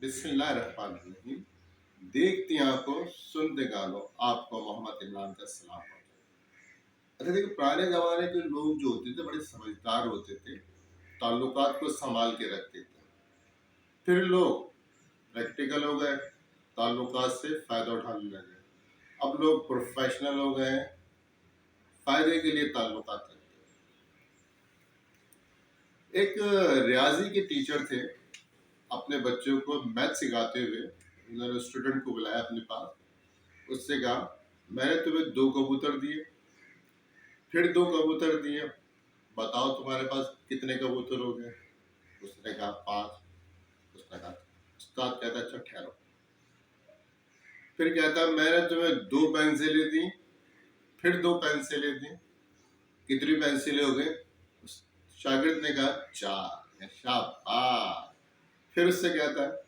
बिस्मिल्लाहिर्रहमानिर्रहीम। देखती आंखों सुनते कानों, आपको मोहम्मद इमरान का सलाम हो। अच्छा देखिए, पुराने जमाने के लोग जो होते थे बड़े समझदार होते थे, ताल्लुकात को संभाल के रखते थे। फिर लोग प्रैक्टिकल हो गए, ताल्लुकात से फायदा उठाने लगे। अब लोग प्रोफेशनल हो गए, फायदे के लिए ताल्लुकात रखते हैं। एक रियाजी के टीचर थे, अपने बच्चों को मैथ सिखाते हुए उन्होंने स्टूडेंट को बुलाया अपने पास। उससे कहा, मैंने तुम्हें 2 कबूतर दिए, फिर 2 कबूतर दिए, बताओ तुम्हारे पास कितने कबूतर हो गए? उसने कहा 5। उसने कहा, उस्ताद कहता अच्छा ठहरो। फिर कहता मैंने तुम्हें 2 पेंसिलें दी, फिर 2 पेंसिलें दी, कितनी पेंसिलें हो गई? शागिर्द ने कहा 4। शाबाश। फिर उससे कहता है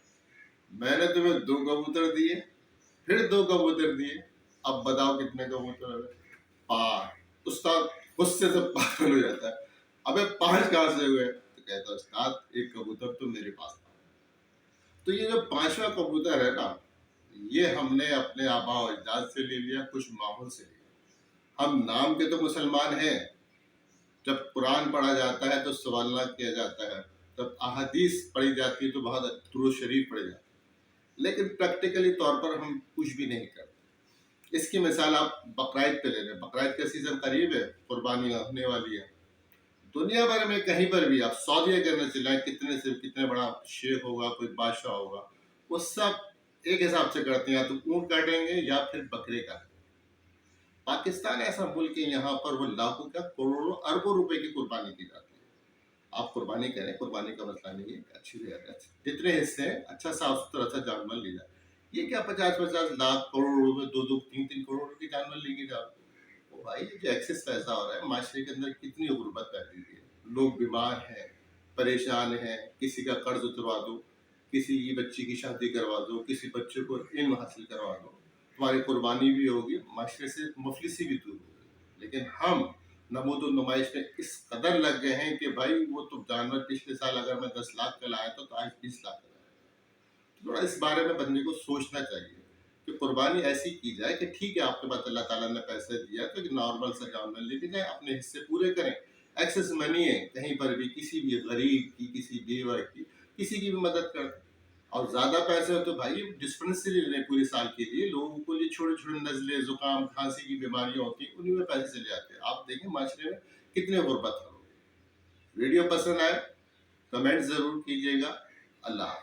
मैंने तुम्हें 2 कबूतर दिए, फिर 2 कबूतर दिए, अब बताओ कितने कबूतर हो गए? 5। उस्ताद गुस्से से पागल हो जाता है, अबे 5 कहाँ से हुए? तो कहता है उस्ताद 1 कबूतर तो मेरे पास था। तो ये जो 5वां कबूतर है ना, ये हमने अपने आबा और अजदाद से ले लिया, कुछ माहौल से लिया। हम नाम के तो मुसलमान हैं, जब कुरान पढ़ा जाता है तो सवाल किया जाता है, जब अहादीस पढ़ी जाती है तो बहुत दुरूद शरीफ पढ़े जाते हैं, लेकिन प्रैक्टिकली तौर पर हम कुछ भी नहीं करते। इसकी मिसाल आप बकरीद पे ले रहे हैं। बकरीद का सीजन करीब है, कुर्बानी होने वाली है। दुनिया भर में कहीं पर भी आप सऊदी अरब में चलाएं, कितने से कितने बड़ा शेख होगा, कोई बादशाह होगा, वो सब एक हिसाब से करते हैं, या तो ऊँट काटेंगे या फिर बकरे काटेंगे। पाकिस्तान ऐसा मुल्क है, यहाँ पर वो लाखों क्या करोड़ों अरबों रुपए की कुर्बानी की जाती है। आप कुर्बानी करें, कुर्बानी का मसला नहीं है, अच्छी जितने हिस्से हैं अच्छा साफ सुथरा अच्छा जानवर ले जाए। ये क्या 50-50 लाख करोड़ रुपए, 2-2 3-3 करोड़ रुपए की जानवर लेके जाओ? ओ भाई, ये जो एक्सेस पैसा हो रहा है माशरे के अंदर, कितनी गुर्बत फैली हुई है। लोग बीमार हैं, परेशान हैं, किसी का कर्ज उतरवा दो, किसी की बच्ची की शादी करवा दो, किसी बच्चे को इल्म हासिल करवा दो, तुम्हारी कुर्बानी भी होगी, माशरे से मुफलिसी भी दूर होगी। लेकिन हम नमूद और नुमाइश में इस कदर लग गए हैं कि भाई वो तो जानवर पिछले साल अगर मैं 10 लाख का लाया था तो आज 20 लाख का लाया। थोड़ा इस बारे में बंदे को सोचना चाहिए कि कुर्बानी ऐसी की जाए कि ठीक है, आपके पास अल्लाह ताला ने पैसे दिया तो एक नॉर्मल सा जानवर लेके जाए, अपने हिस्से पूरे करें। एक्सेस मनी है, कहीं पर भी किसी भी गरीब की, किसी बेवा की, किसी की भी मदद कर। और ज्यादा पैसे हो तो भाई डिस्पेंसरी लें पूरे साल के लिए। लोगों को ये छोटे छोटे नजले, जुकाम, खांसी की बीमारियां होती हैं, उन्हीं में पैसे चले जाते हैं। आप देखें माशरे में कितने गुर्बत है। वीडियो पसंद आए, कमेंट जरूर कीजिएगा। अल्लाह।